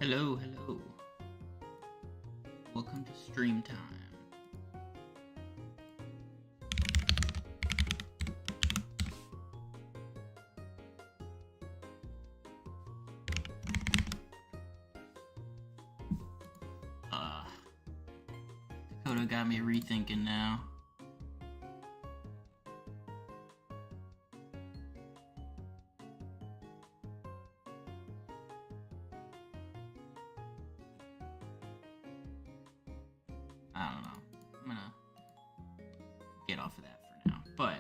Hello, hello. Welcome to stream time. Dakota got me rethinking now. I don't know. I'm gonna get off of that for now. But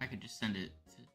I could just send it to Dakota.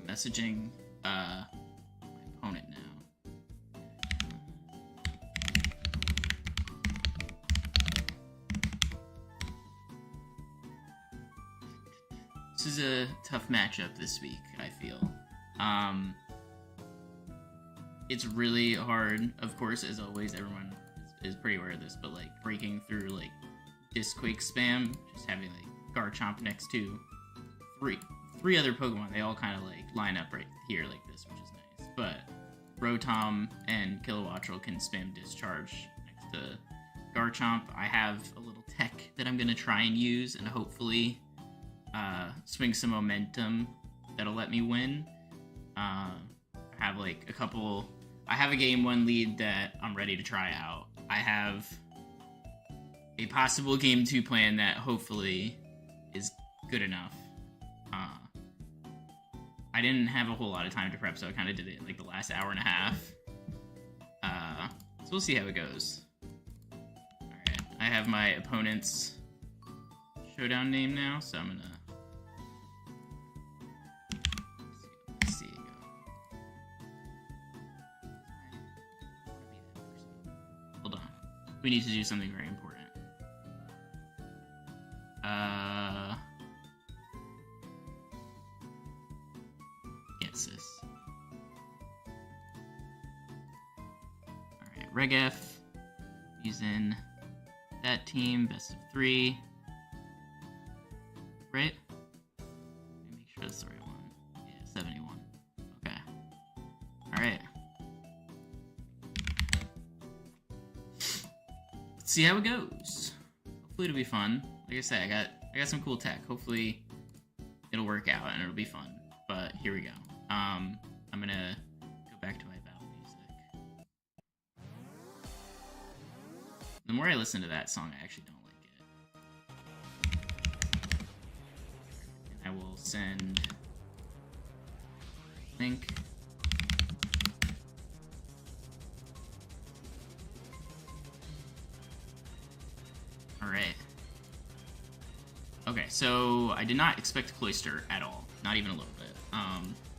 Messaging my opponent now. This is a tough matchup this week, I feel. It's really hard, of course, as always, everyone is pretty aware of this, but like breaking through like Disquake spam, just having like Garchomp next to three other Pokemon, they all kind of like line up right here like this, which is nice. But Rotom and Kilowattrel can spam Discharge next to Garchomp. I have a little tech that I'm gonna try and use and hopefully swing some momentum that'll let me win. I have like I have a game 1 lead that I'm ready to try out. I have a possible game 2 plan that hopefully is good enough. I didn't have a whole lot of time to prep, so I kind of did it in like the last hour and a half. So we'll see how it goes. Alright, I have my opponent's showdown name now, so I'm gonna see it go. Hold on. We need to do something very important. Sis. Alright, Regef. Using that team, best of 3. Right? Let me make sure that's the right one. Yeah, 71. Okay. Alright. Let's see how it goes. Hopefully it'll be fun. Like I said, I got some cool tech. Hopefully it'll work out and it'll be fun. But here we go. I'm gonna go back to my battle music. The more I listen to that song, I actually don't like it. And I will send link. Alright. Okay, so I did not expect Cloyster at all. Not even a little bit.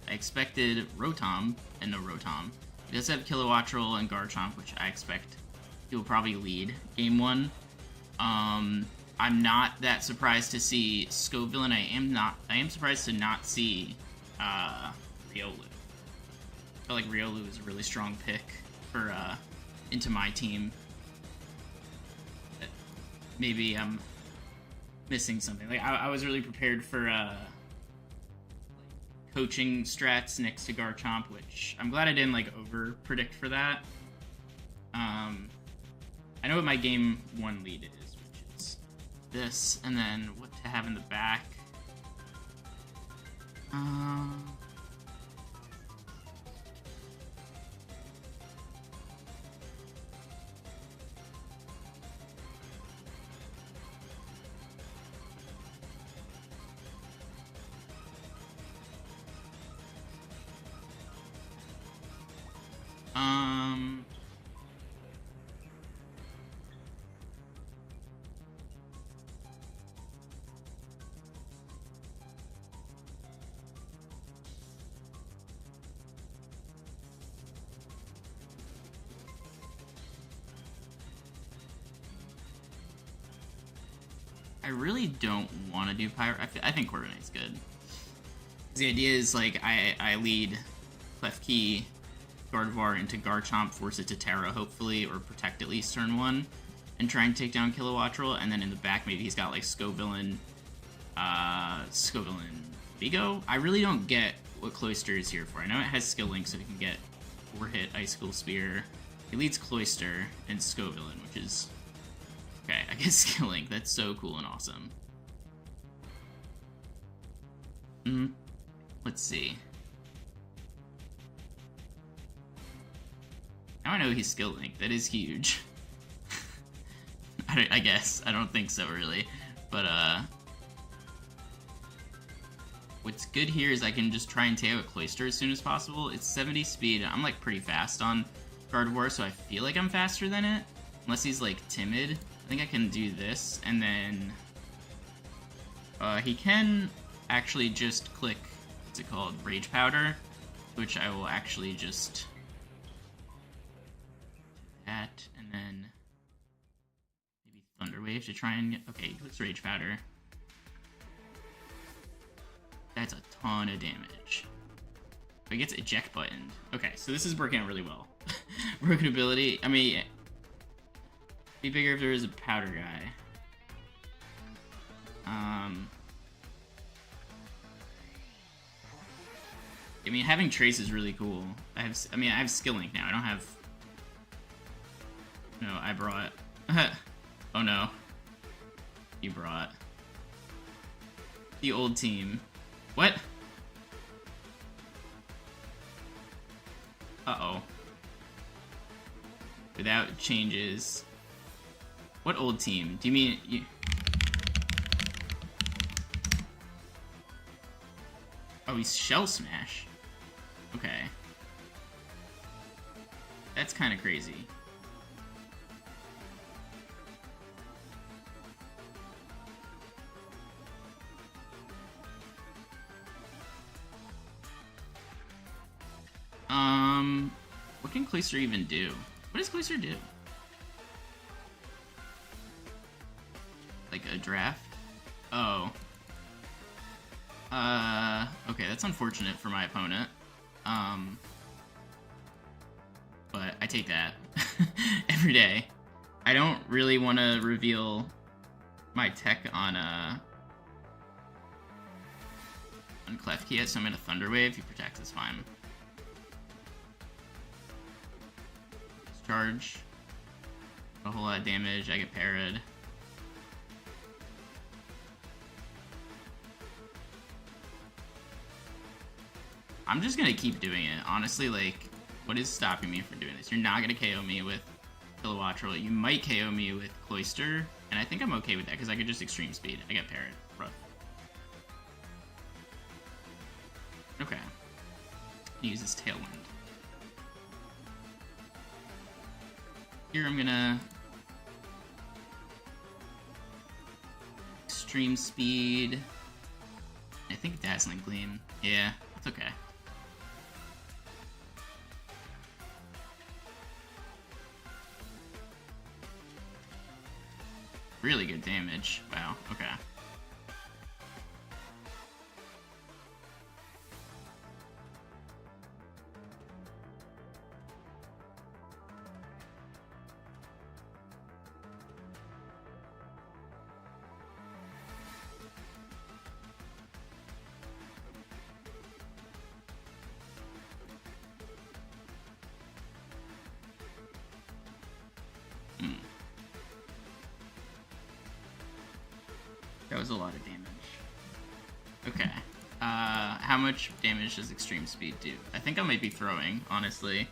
I expected Rotom and no Rotom. He does have Kilowattrel and Garchomp, which I expect he will probably lead game 1. I'm not that surprised to see Scoville, and I am surprised to not see Riolu. I feel like Riolu is a really strong pick for into my team. Maybe I'm missing something. Like I was really prepared for coaching strats next to Garchomp, which I'm glad I didn't like over predict for that. I know what my game 1 lead is, which is this, and then what to have in the back. I really don't want to do Pyro. I think Corviknight's Knight's good. The idea is, like, I lead Clef Key, Gardevoir into Garchomp, force it to Terra, hopefully, or protect at least turn 1, and try and take down Kilowattrel, and then in the back, maybe he's got, like, Scovillain, Vigo? I really don't get what Cloyster is here for. I know it has Skill Link, so he can get 4-hit Icicle Spear. He leads Cloyster and Scovillain, which is... Okay, I guess Skill Link. That's so cool and awesome. Let's see. Now I know he's Skill Link. That is huge. I guess. I don't think so, really. But, what's good here is I can just try and take out Cloyster as soon as possible. It's 70 speed. I'm, like, pretty fast on Gardevoir, so I feel like I'm faster than it. Unless he's, like, timid. I think I can do this, and then... he can actually just click... What's it called? Rage Powder. Which I will actually just... that, and then... maybe Thunder Wave to try and get... Okay, he clicks Rage Powder. That's a ton of damage. But it gets eject buttoned. Okay, so this is working out really well. Broken ability. I mean, it'd be bigger if there was a powder guy. I mean, having Trace is really cool. I have Skill Link now. I don't have... No, I brought... Oh no. You brought... the old team. What? Uh-oh. Without changes. What old team? Do you mean... you... Oh, he's Shell Smash. Okay. That's kind of crazy. What can Cloyster even do? What does Cloyster do? Like a draft? Oh. Okay, that's unfortunate for my opponent. But I take that every day. I don't really want to reveal my tech on Clef Key yet, so I'm gonna Thunder Wave. He protects, it's fine. Charge. A whole lot of damage. I get parried. I'm just gonna keep doing it. Honestly, like, what is stopping me from doing this? You're not gonna KO me with Kilowattrel. You might KO me with Cloyster, and I think I'm okay with that because I could just Extreme Speed. I get parried. Rough. Okay. He uses Tailwind. Here I'm gonna Extreme Speed. I think Dazzling Gleam. Yeah, it's okay. Really good damage. Wow, okay. That was a lot of damage. Okay. How much damage does Extreme Speed do? I think I might be throwing, honestly.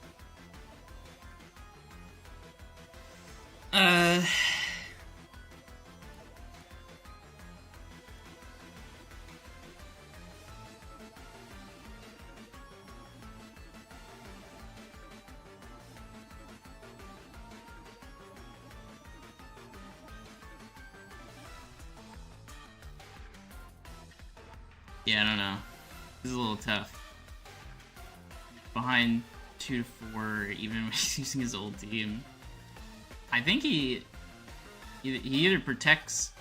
Yeah, I don't know. This is a little tough. Behind 2 to 4, even when he's using his old team. I think he either protects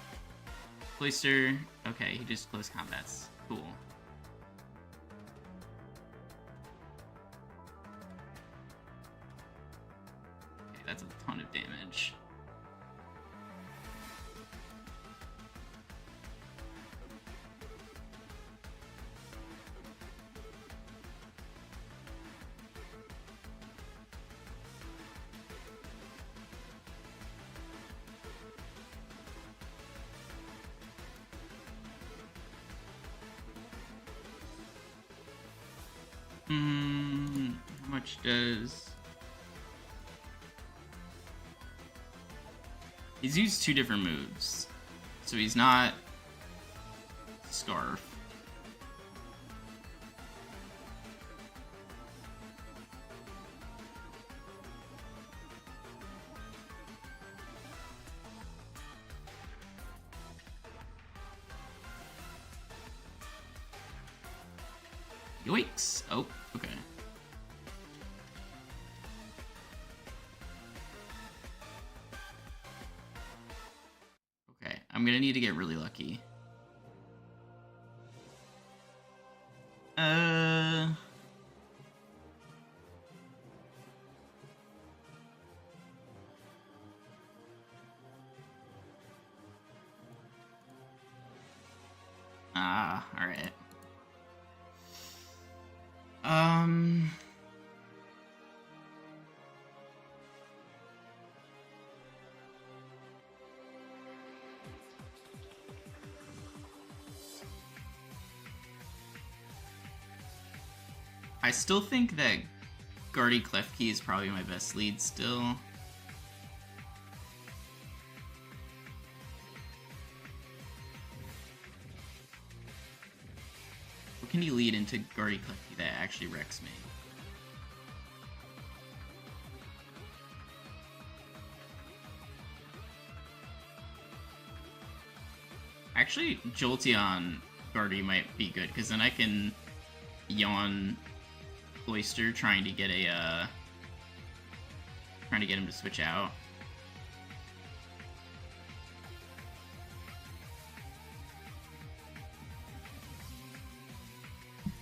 Cloister. Okay, he just close combats. Cool. Okay, that's a ton of damage. How much does... He's used 2 different moves, so he's not Scarf. Yoicks! Oh, okay. Okay, I'm gonna need to get really lucky. Alright. I still think that Guardy Klefki is probably my best lead still. What can he lead into Guardy Klefki that actually wrecks me? Actually, Jolteon Guardy might be good, because then I can yawn Cloister trying to get him to switch out.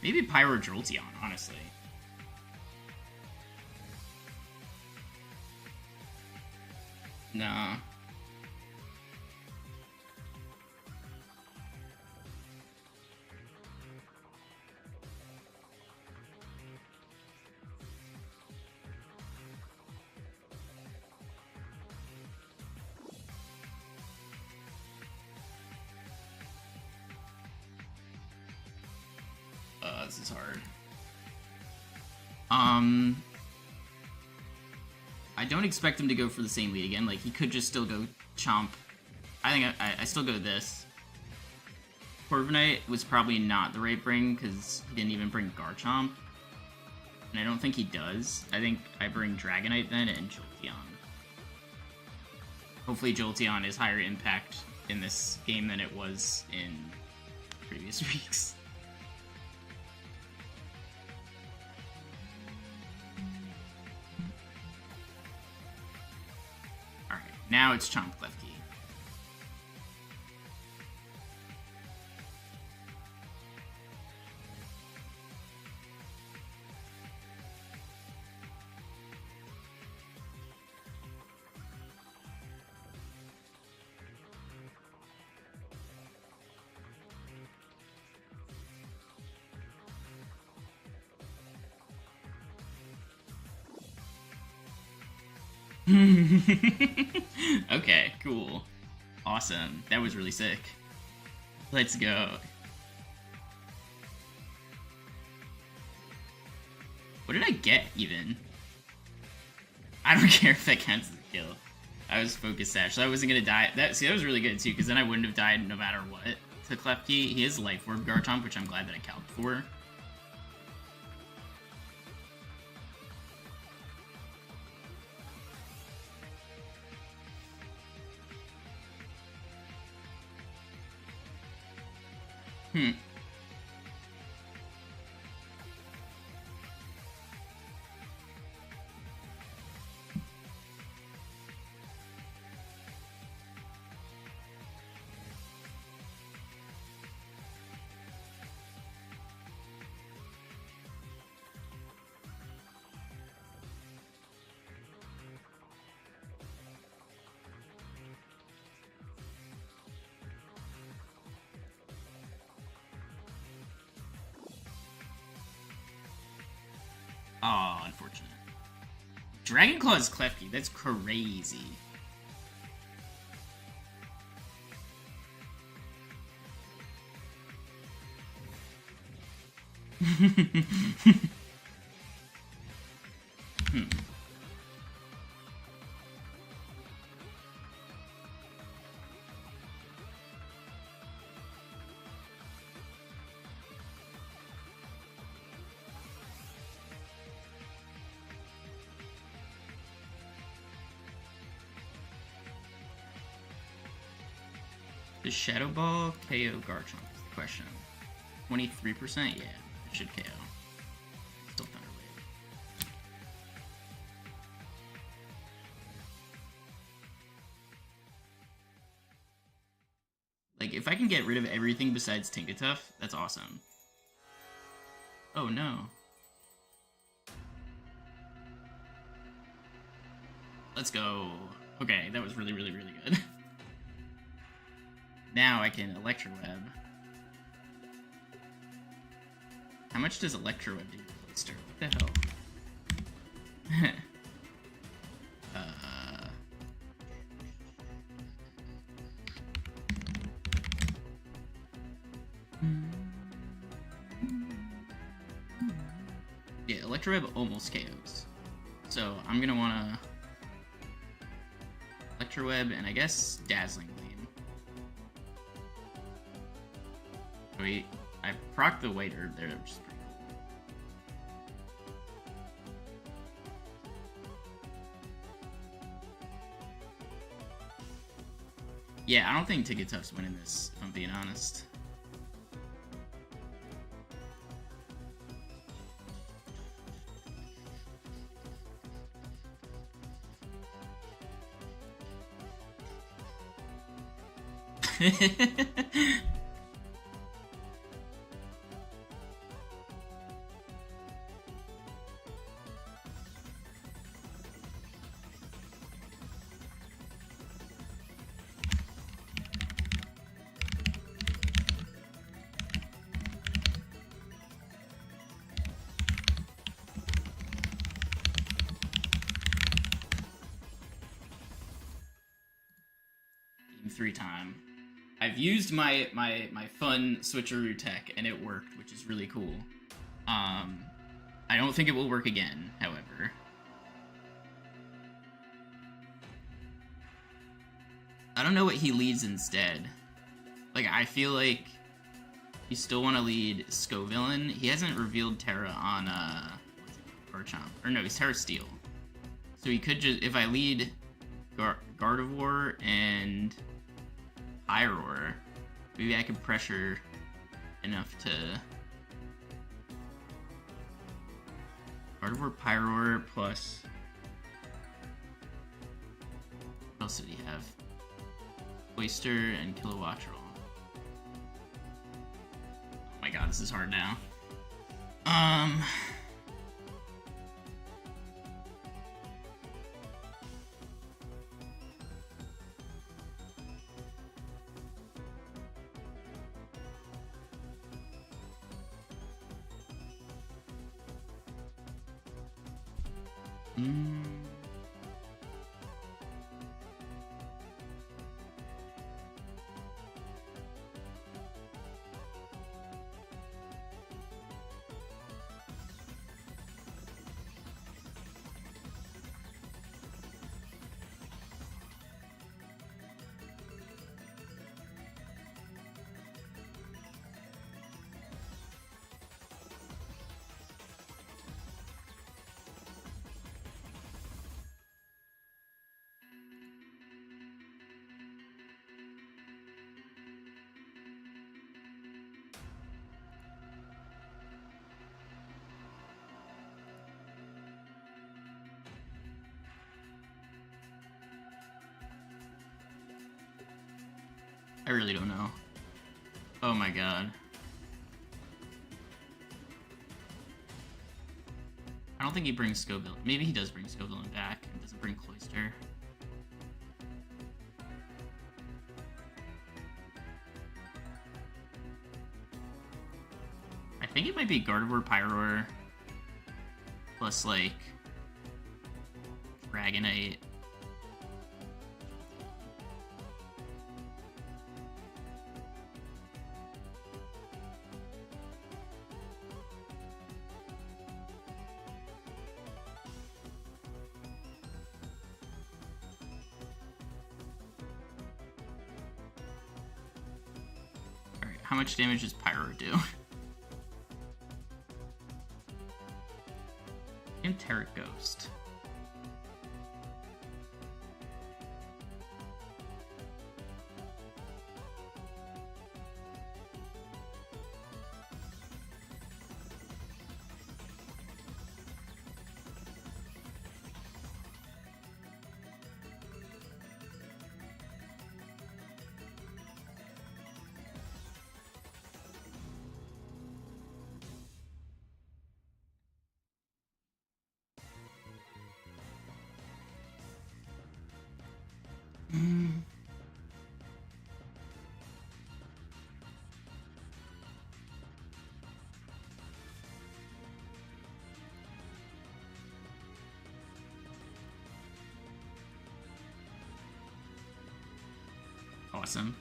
Maybe Pyro Jolteon, honestly. Nah. This is hard. I don't expect him to go for the same lead again. Like, he could just still go Chomp. I think I still go this. Corviknight was probably not the right bring, because he didn't even bring Garchomp. And I don't think he does. I think I bring Dragonite then and Jolteon. Hopefully Jolteon is higher impact in this game than it was in previous weeks. Alright, now it's Chomp Klefki. Okay, cool. Awesome. That was really sick. Let's go. What did I get, even? I don't care if that counts as a kill. I was Focus Sash, so I wasn't gonna die. That was really good, too, because then I wouldn't have died no matter what to Klefki. He has Life Orb Garchomp, which I'm glad that I calced for. Oh, unfortunate. Dragon Claw's Klefki, that's crazy. Does Shadow Ball KO Garchomp is the question. 23%? Yeah, it should KO. Still Thunder Wave. Like, if I can get rid of everything besides Tinkatuff, that's awesome. Oh no. Let's go. Okay, that was really, really, really good. Now I can Electroweb. How much does Electroweb do to Cloyster? What the hell? Yeah, Electroweb almost KOs. So I'm gonna wanna Electroweb and I guess Dazzling Gleam. Wait, I proc the White Herb there, which is pretty cool. Yeah, I don't think Tinkatuff's winning this, if I'm being honest. Game 3 time. I've used my fun switcheroo tech and it worked, which is really cool. I don't think it will work again, however. I don't know what he leads instead. Like, I feel like you still want to lead Scovillain. He hasn't revealed Terra on, Garchomp. Or no, he's Terra Steel. So he could just, if I lead Gardevoir and Pyroar, maybe I could pressure enough to... Gardevoir, Pyroar, plus... What else did he have? Oyster and Kilowattrel. Oh my god, this is hard now. I really don't know. Oh my god. I don't think he brings Scovillain. Maybe he does bring Scovillain back and doesn't bring Cloyster. I think it might be Gardevoir, Pyroar, plus like Dragonite. Alright, how much damage does Pyro do? Enteric Ghost. Awesome.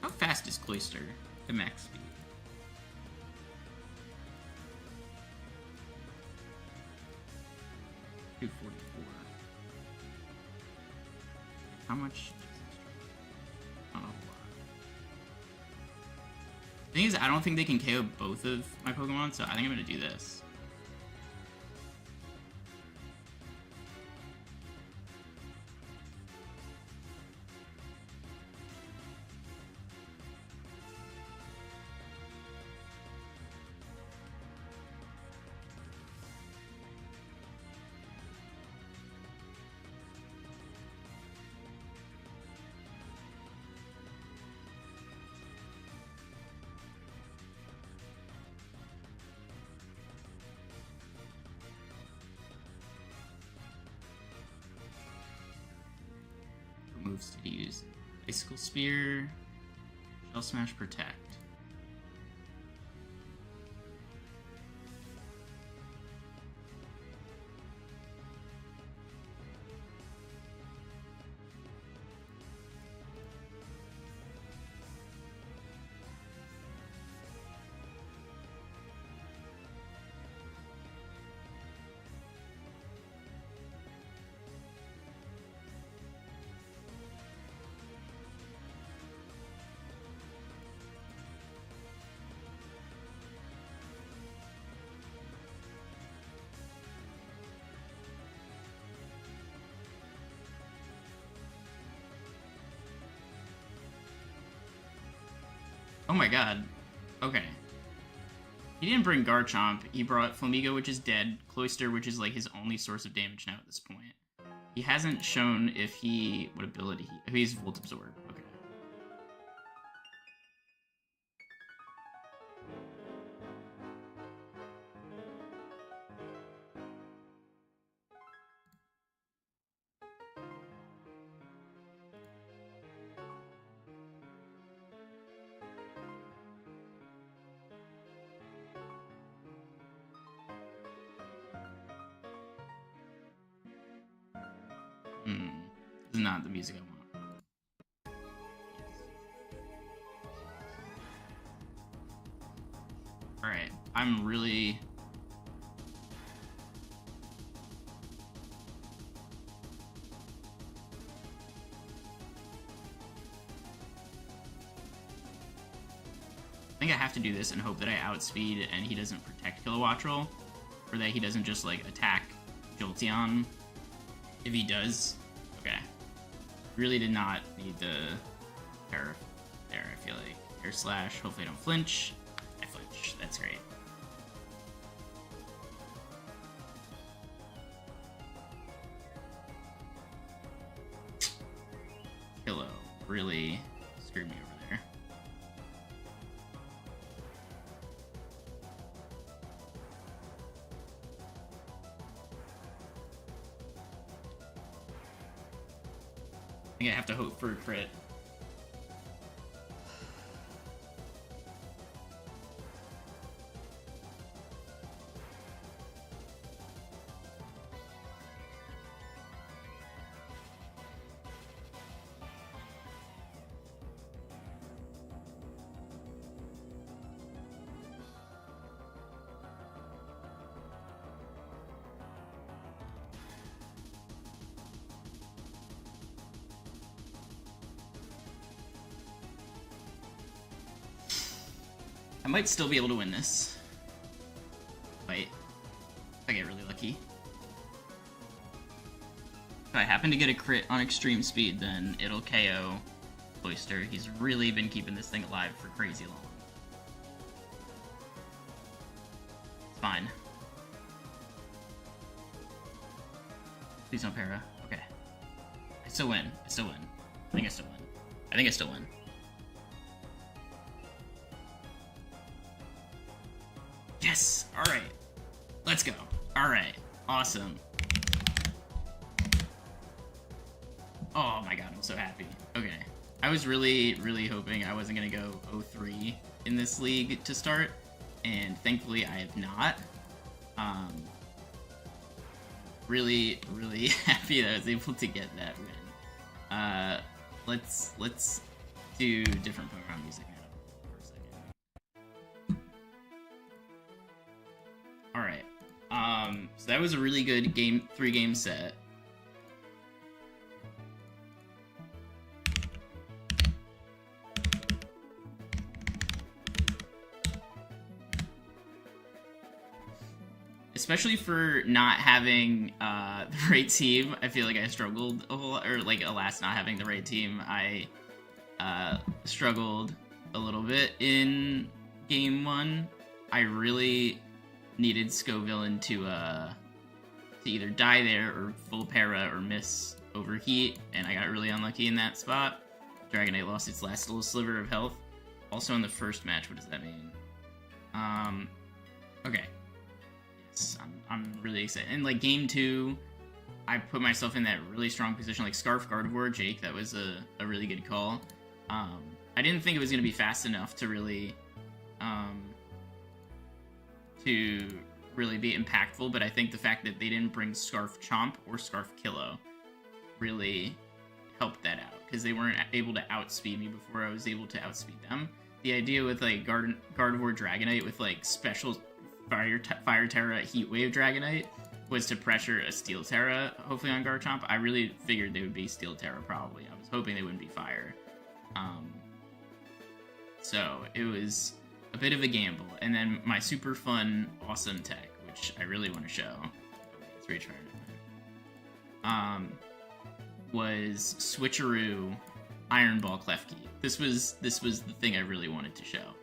How fast is Cloyster at max speed? $244. How much? Not a whole lot. The thing is, I don't think they can KO both of my Pokemon, so I think I'm gonna do this. Moves to use Icicle Spear, Shell Smash, Protect. Oh my god. Okay. He didn't bring Garchomp. He brought Flamigo, which is dead. Cloyster, which is like his only source of damage now at this point. He hasn't shown if he... what ability he... he's Volt Absorb. Okay. This is not the music I want. Alright, I'm really... I think I have to do this and hope that I outspeed and he doesn't protect Kilowattrel, or that he doesn't just, like, attack Jolteon. If he does, okay. Really did not need the terror there, I feel like. Air slash, hopefully I don't flinch. I flinch, that's great. Pillow really screwed me over there. I think I have to hope for a crit. I might still be able to win this. Wait. If I get really lucky. If I happen to get a crit on extreme speed, then it'll KO Cloister. He's really been keeping this thing alive for crazy long. It's fine. Please don't para. Okay. I still win. I still win. I think I still win. I think I still win. Yes! Alright. Let's go. Alright. Awesome. Oh my god, I'm so happy. Okay. I was really, really hoping I wasn't going to go 0-3 in this league to start, and thankfully I have not. Really, really happy that I was able to get that win. Let's do different Pokemon music now for a second. Alright. So that was a really good game, 3-game set. Especially for not having the right team, I feel like I struggled a whole lot, or like alas, not having the right team, I struggled a little bit in game 1. I really needed Scovillain to either die there or full para or miss overheat, and I got really unlucky in that spot. Dragonite lost its last little sliver of health. Also in the first match, what does that mean? Okay. I'm really excited. And like game 2, I put myself in that really strong position, like Scarf Gardevoir Jake. That was a really good call. I didn't think it was going to be fast enough to really be impactful, but I think the fact that they didn't bring Scarf Chomp or Scarf Killo really helped that out, because they weren't able to outspeed me before I was able to outspeed them. The idea with like Gardevoir Dragonite with like special Fire Terra Heat Wave Dragonite was to pressure a Steel Terra, hopefully on Garchomp. I really figured they would be Steel Terra, probably. I was hoping they wouldn't be Fire. So it was a bit of a gamble. And then my super fun, awesome tech, which I really want to show. Let's retry it. Was Switcheroo Iron Ball Klefki. This was the thing I really wanted to show.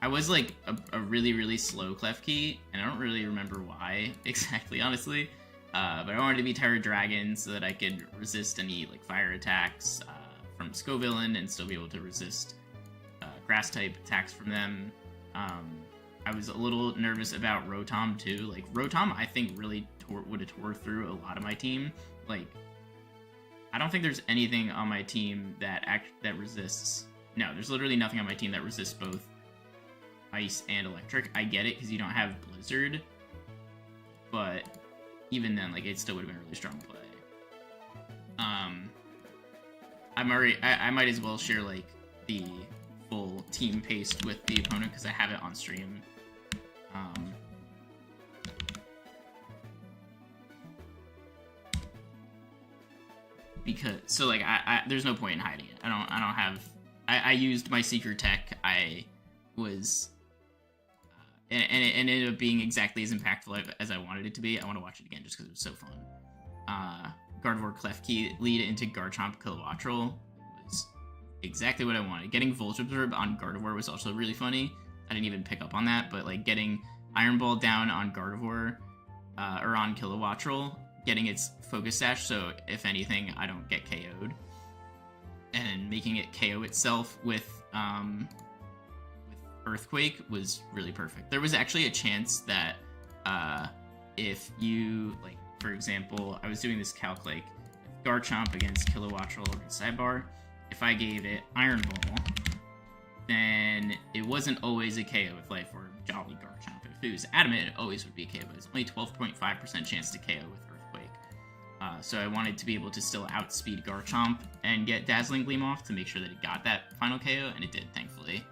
I was like a really, really slow Klefki, and I don't really remember why exactly, honestly. But I wanted to be Terra Dragon so that I could resist any like fire attacks from Scovillain and still be able to resist grass type attacks from them. I was a little nervous about Rotom too. Like Rotom, I think really would have tore through a lot of my team. Like, I don't think there's anything on my team that resists. No, there's literally nothing on my team that resists both Ice and Electric. I get it because you don't have Blizzard, but even then, like, it still would have been a really strong play. I might as well share like the full team paste with the opponent because I have it on stream. Because so like I there's no point in hiding it. I don't have. I used my secret tech. I was. And it ended up being exactly as impactful as I wanted it to be. I want to watch it again just because it was so fun. Gardevoir Klefki lead into Garchomp Kilowattrel was exactly what I wanted. Getting Volt Absorb on Gardevoir was also really funny. I didn't even pick up on that, but like getting Iron Ball down on Gardevoir or on Kilowattrel, getting its Focus Sash, so if anything, I don't get KO'd, and making it KO itself with Earthquake was really perfect. There was actually a chance that if you, like, for example, I was doing this calc, like, Garchomp against Kilowattrel or Sidebar, if I gave it Iron Ball, then it wasn't always a KO with Life Orb, Jolly Garchomp. If it was Adamant, it always would be a KO, but it's only 12.5% chance to KO with Earthquake. So I wanted to be able to still outspeed Garchomp and get Dazzling Gleam off to make sure that it got that final KO, and it did, thankfully.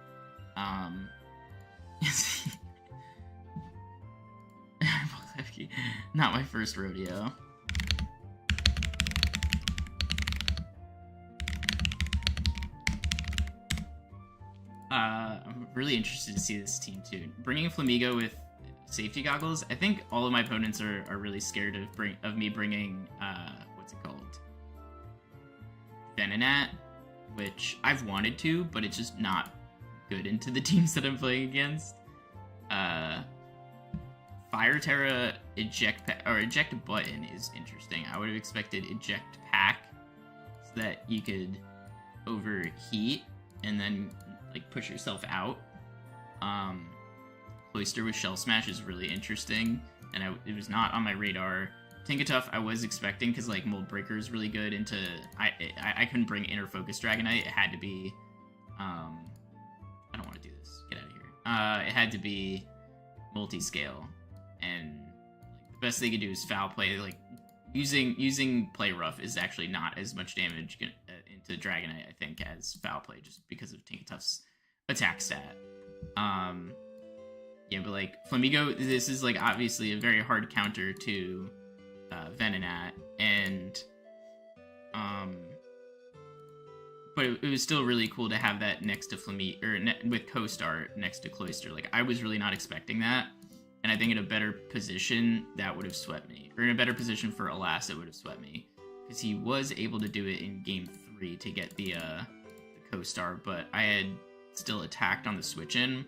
Not my first rodeo. I'm really interested to see this team too. Bringing Flamigo with safety goggles, I think all of my opponents are really scared of me bringing, what's it called? Venonat, which I've wanted to, but it's just not good into the teams that I'm playing against. Fire Terra eject button is interesting. I would have expected eject pack so that you could overheat and then like push yourself out. Cloyster with Shell Smash is really interesting, and it was not on my radar. Tinkertuff I was expecting because like Mold Breaker is really good into. I couldn't bring Inner Focus Dragonite. It had to be. I don't want to do this. Get out of here. It had to be multi-scale, and like, the best they could do is foul play. Like using Play Rough is actually not as much damage into Dragonite, I think, as foul play, just because of Tinkertuff's attack stat. Yeah, but like Flamigo, this is like obviously a very hard counter to Venonat, and but it was still really cool to have that next to Flamigo, or with Co-Star next to Cloyster. Like, I was really not expecting that, and I think in a better position that would have swept me, or in a better position for Alas, it would have swept me, because he was able to do it in Game 3 to get the Co-Star, but I had still attacked on the switch-in.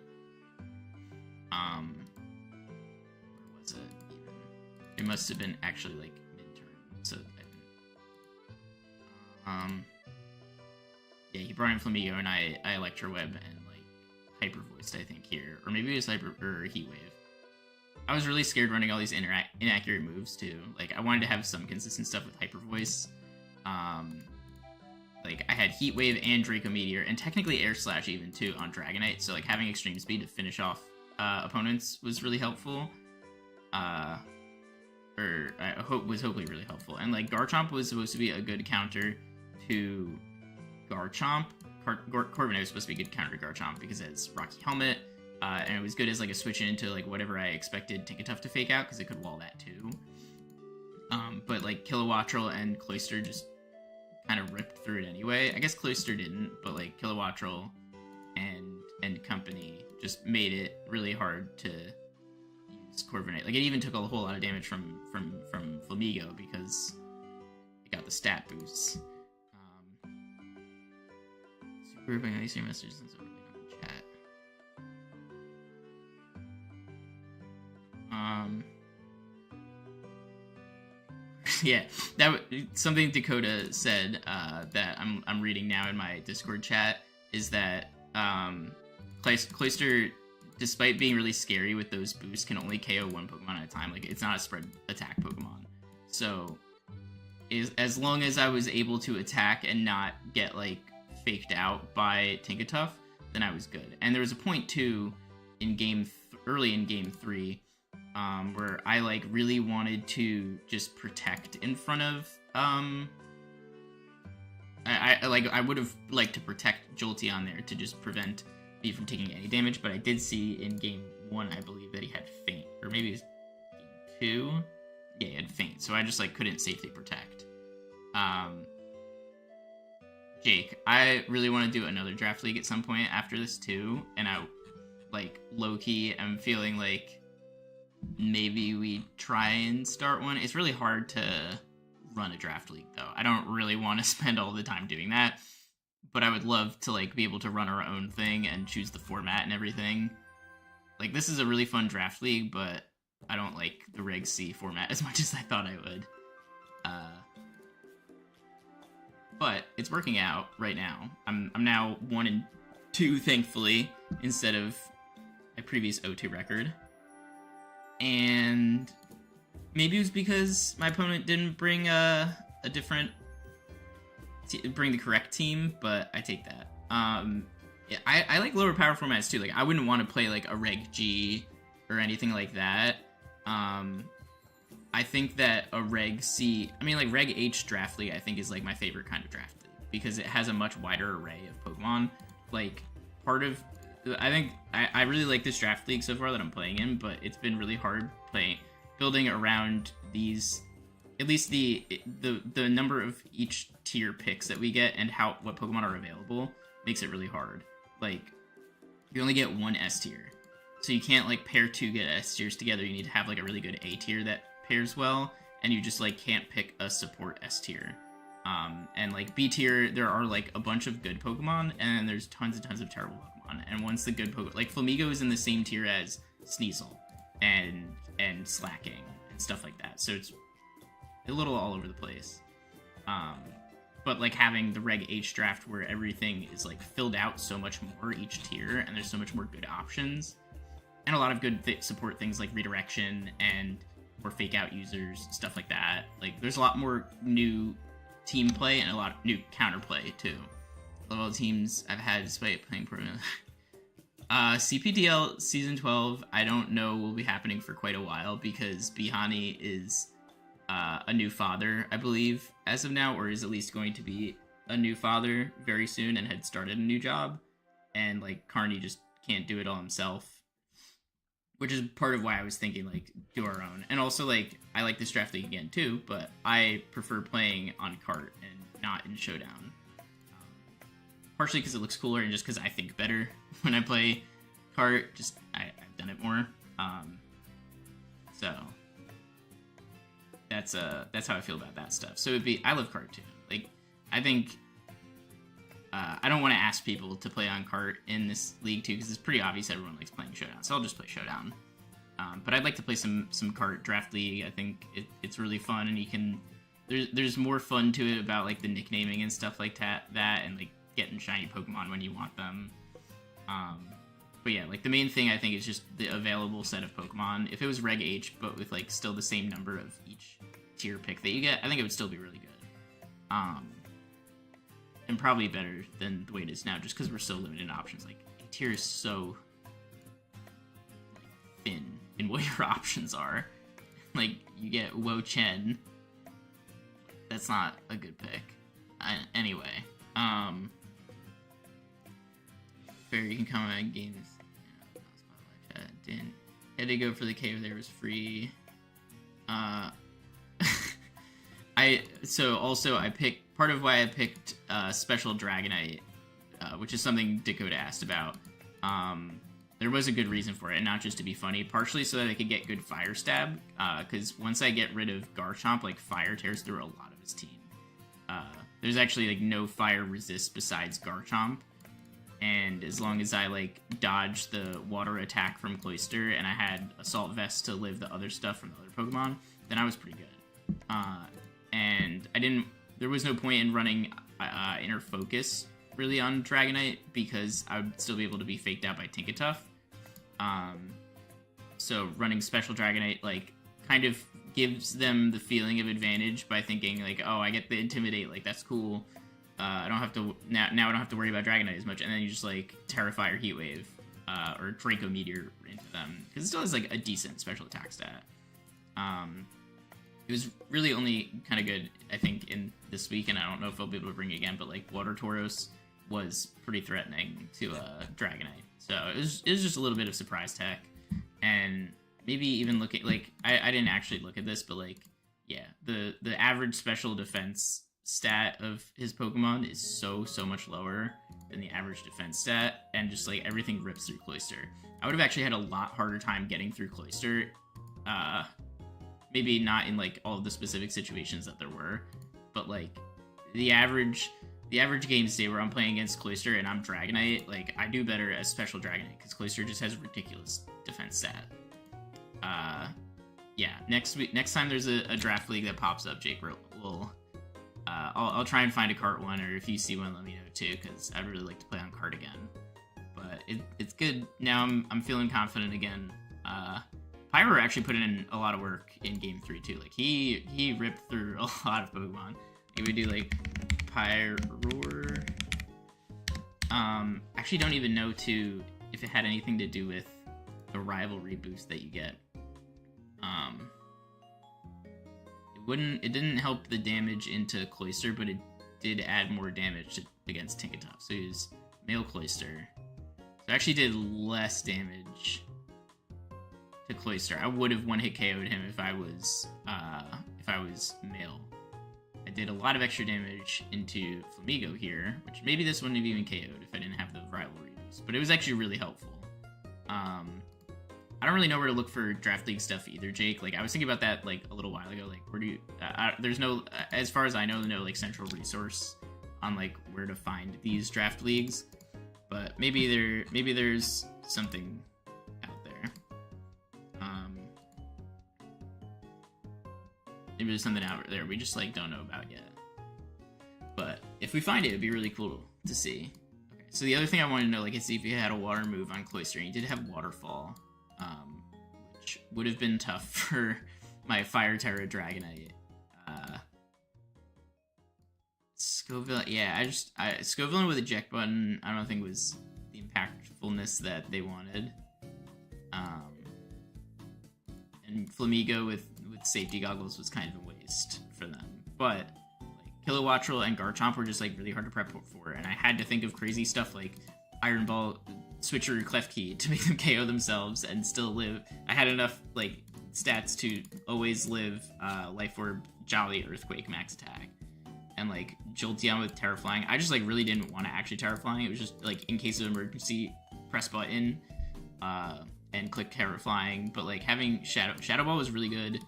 Where was it even? It must have been actually like mid-turn, so yeah, he brought in Flamigo and I Electro Web and like Hyper Voiced, I think, here, or maybe it was Hyper or Heat Wave. I was really scared running all these inaccurate moves too. Like, I wanted to have some consistent stuff with Hyper Voice. Like, I had Heat Wave and Draco Meteor, and technically Air Slash even too on Dragonite, so like having Extreme Speed to finish off opponents was really helpful. Or was hopefully really helpul. And like Garchomp was supposed to be a good counter to Garchomp. Corviknight was supposed to be a good counter to Garchomp because it has Rocky Helmet, and it was good as like a switch into like whatever I expected Tinkertuff to fake out because it could wall that too. But like Kilowattrel and Cloyster just kind of ripped through it anyway. I guess Cloyster didn't, but like Kilowattrel and company just made it really hard to use Corviknight. Like, it even took a whole lot of damage from Flamigo because it got the stat boosts. Super grouping ice your messages since I'm in the chat. Yeah, something Dakota said that I'm reading now in my Discord chat is that Cloyster, despite being really scary with those boosts, can only KO one Pokemon at a time. Like, it's not a spread attack Pokemon. So, as long as I was able to attack and not get, like, faked out by Tinkertuff, then I was good. And there was a point, too, early in Game 3, where I, like, really wanted to just protect in front of, I would have liked to protect Jolteon there to just prevent me from taking any damage, but I did see in Game 1, I believe, that he had Faint, or maybe it was Game 2? Yeah, he had Faint, so I just, like, couldn't safely protect. Jake, I really want to do another draft league at some point after this, too, and I, like, low-key am feeling like maybe we try and start one. It's really hard to run a draft league though. I don't really want to spend all the time doing that, but I would love to like be able to run our own thing and choose the format and everything. Like this is a really fun draft league, but I don't like the Reg C format as much as I thought I would. But it's working out right now. I'm now 1-2, thankfully, instead of my previous O2 record. And maybe it was because my opponent didn't bring bring the correct team, but I take that. I like lower power formats too. Like I wouldn't want to play like a Reg G or anything like that. I think that a Reg C, I mean like Reg H draft league I think is like my favorite kind of draft league because it has a much wider array of Pokemon. Like part of, I think I really like this draft league so far that I'm playing in, but it's been really hard building around these, at least the number of each tier picks that we get and what Pokemon are available makes it really hard. Like you only get one S tier, so you can't like pair two get S tiers together. You need to have like a really good A tier that pairs well, and you just like can't pick a support S tier. And like B tier, there are like a bunch of good Pokemon, and then there's tons and tons of terrible Pokemon. And once the good Pokemon, like Flamigo is in the same tier as Sneasel and Slacking and stuff like that, so it's a little all over the place. But like having the Reg H draft where everything is like filled out so much more each tier, and there's so much more good options, and a lot of good support things like redirection and more fake out users, stuff like that. Like there's a lot more new team play and a lot of new counterplay too. Love all the teams I've had despite playing pro. CPDL season 12 I don't know will be happening for quite a while because Bihani is a new father, I believe, as of now, or is at least going to be a new father very soon and had started a new job, and like Carney just can't do it all himself, which is part of why I was thinking like do our own. And also like I like this draft league again too, but I prefer playing on cart and not in showdown, partially because it looks cooler and just because I think better when I play cart. Just I've done it more, so that's how I feel about that stuff. So it'd be, I love cart too. Like I think I don't want to ask people to play on cart in this league too because it's pretty obvious everyone likes playing showdown, so I'll just play showdown. But I'd like to play some cart draft league. I think it's really fun, and you can there's more fun to it about like the nicknaming and stuff like that and like getting shiny Pokemon when you want them. But yeah, like the main thing I think is just the available set of Pokemon. If it was Reg H, but with like still the same number of each tier pick that you get, I think it would still be really good. And probably better than the way it is now, just because we're so limited in options. Like A tier is so like, thin in what your options are. Like you get Wo Chen. That's not a good pick. Anyway, fair, you can comment on games. Didn't had to go for the cave there, was free. I picked, part of why I picked Special Dragonite, which is something Dakota asked about. There was a good reason for it, and not just to be funny, partially so that I could get good Fire Stab, because once I get rid of Garchomp, like Fire tears through a lot of his team. There's actually like no fire resist besides Garchomp, and as long as I like dodged the water attack from Cloyster and I had Assault Vest to live the other stuff from the other Pokemon, then I was pretty good. And there was no point in running Inner Focus really on Dragonite because I would still be able to be faked out by Tinkatuff. So running Special Dragonite like kind of gives them the feeling of advantage by thinking like, oh, I get the Intimidate, like that's cool. I don't have to now I don't have to worry about Dragonite as much, and then you just like Terrify or Heat Wave or Draco Meteor into them because it still has like a decent special attack stat. It was really only kind of good, I think, in this week, and I don't know if I'll be able to bring it again, but like Water Tauros was pretty threatening to Dragonite, so it was just a little bit of surprise tech, and maybe even look at like I didn't actually look at this, but like yeah, the average special defense stat of his Pokemon is so much lower than the average defense stat, and just like everything rips through Cloyster. I would have actually had a lot harder time getting through Cloyster maybe not in like all of the specific situations that there were, but like the average game state where I'm playing against Cloyster and I'm Dragonite, like I do better as Special Dragonite because Cloyster just has a ridiculous defense stat. Yeah, next time there's a draft league that pops up, Jake, I'll try and find a cart one, or if you see one, let me know too, because I'd really like to play on cart again. But it's good now. I'm feeling confident again. Pyro actually put in a lot of work in Game 3 too. Like he ripped through a lot of Pokemon. He would do like Pyro. Actually don't even know too if it had anything to do with the rivalry boost that you get. It didn't help the damage into Cloyster, but it did add more damage against Tinkatuff. So he was male Cloyster. So it actually did less damage to Cloyster. I would have one-hit KO'd him if I was male. I did a lot of extra damage into Flamigo here, which maybe this wouldn't have even KO'd if I didn't have the rivalry boost. But it was actually really helpful. I don't really know where to look for draft league stuff either, Jake. Like I was thinking about that like a little while ago. Like where do you? There's no, as far as I know, no like central resource on like where to find these draft leagues. But maybe there's something out there. Maybe there's something out there we just like don't know about yet. But if we find it, it'd be really cool to see. Okay, so the other thing I wanted to know, like, is see if he had a water move on Cloyster. And he did have Waterfall. Which would have been tough for my Fire Terra Dragonite. Scoville, yeah, Scoville with eject button, I don't think was the impactfulness that they wanted. And Flamigo with safety goggles was kind of a waste for them. But like Kilowattrel and Garchomp were just like really hard to prep for, and I had to think of crazy stuff like Iron Ball, Switcheroo, Klefki to make them KO themselves and still live. I had enough like stats to always live Life Orb, Jolly, Earthquake, Max Attack, and like Jolteon with Terra Flying. I just like really didn't want to actually Terra Flying. It was just like in case of emergency, press button and click Terra Flying. But like having Shadow Ball was really good,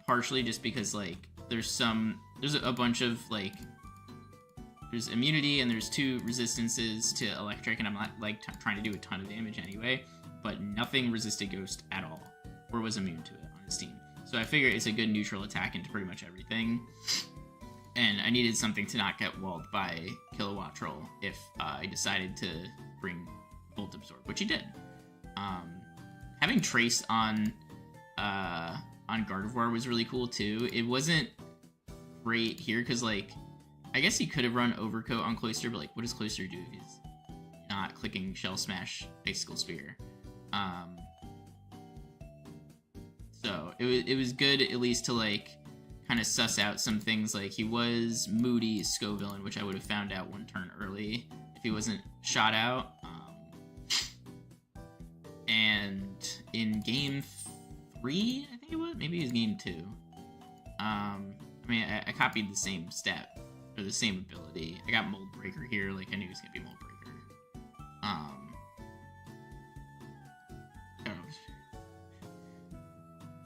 partially just because like there's a bunch of like. There's immunity and there's 2 resistances to electric, and I'm not like trying to do a ton of damage anyway, but nothing resisted Ghost at all, or was immune to it on his team. So I figure it's a good neutral attack into pretty much everything, and I needed something to not get walled by Kilowattrel if I decided to bring Volt Absorb, which he did. Having Trace on Gardevoir was really cool too. It wasn't great here because like I guess he could have run Overcoat on Cloyster, but like, what does Cloyster do if he's not clicking Shell Smash, Icicle Spear? So it was good at least to like kind of suss out some things. Like he was Moody Scovillain, which I would have found out one turn early if he wasn't shot out. And in Game 3, I think it was, maybe it was Game 2. I mean, I copied the same stat. Or the same ability. I got Mold Breaker here, like I knew he was gonna be Mold Breaker.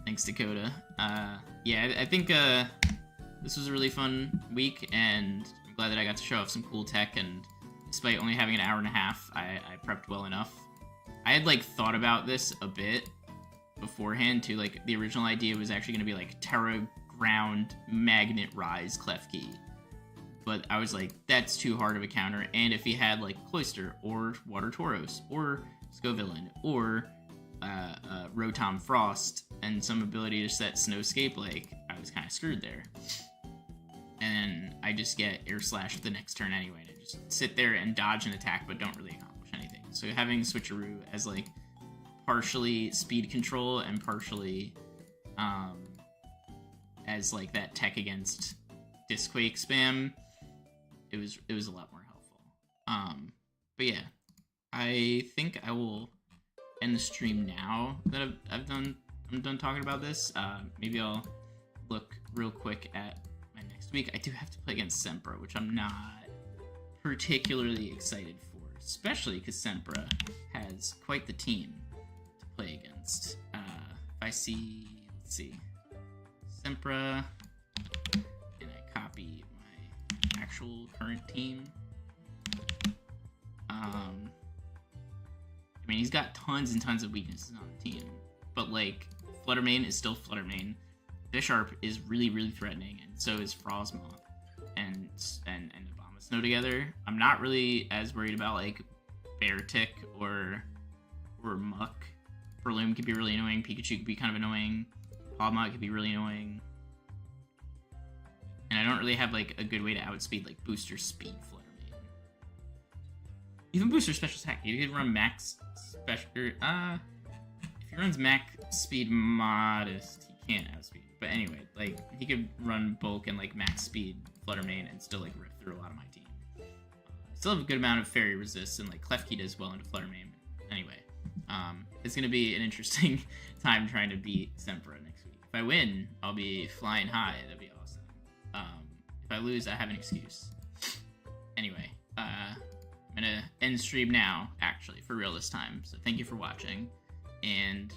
Thanks, Dakota. Yeah, I think this was a really fun week, and I'm glad that I got to show off some cool tech, and despite only having an hour and a half, I prepped well enough. I had like thought about this a bit beforehand too, like the original idea was actually gonna be like Terra Ground Magnet Rise Klefki. But I was like, that's too hard of a counter. And if he had like Cloyster or Water Tauros or Scovillain or Rotom Frost and some ability to set Snowscape, like I was kind of screwed there. And I just get Air Slash the next turn anyway. And I just sit there and dodge an attack, but don't really accomplish anything. So having Switcheroo as like partially speed control and partially as like that tech against Disquake spam, it was a lot more helpful. But yeah, I think I will end the stream now that I'm done talking about this. Maybe I'll look real quick at my next week. I do have to play against Sempra, which I'm not particularly excited for, especially because Sempra has quite the team to play against. If I see, let's see, Sempra, and I copy my actual current team. I mean, he's got tons and tons of weaknesses on the team, but like Fluttermane is still Fluttermane. Bisharp is really, really threatening, and so is Frostmoth and Abomasnow together. I'm not really as worried about like Beartic or Muck. Breloom could be really annoying. Pikachu could be kind of annoying. Pawmot could be really annoying. And I don't really have like a good way to outspeed like Booster Speed Fluttermane. Even Booster Special Attack, you could run Max Special. If he runs Max Speed Modest, he can't outspeed. But anyway, like he could run Bulk and like Max Speed Fluttermane and still like rip through a lot of my team. Still have a good amount of Fairy Resist, and like Klefki does well into Fluttermane. Anyway, it's gonna be an interesting time trying to beat Sempra next week. If I win, I'll be flying high. That'd be awesome. If I lose, I have an excuse. Anyway, I'm gonna end stream now, actually, for real this time. So thank you for watching, and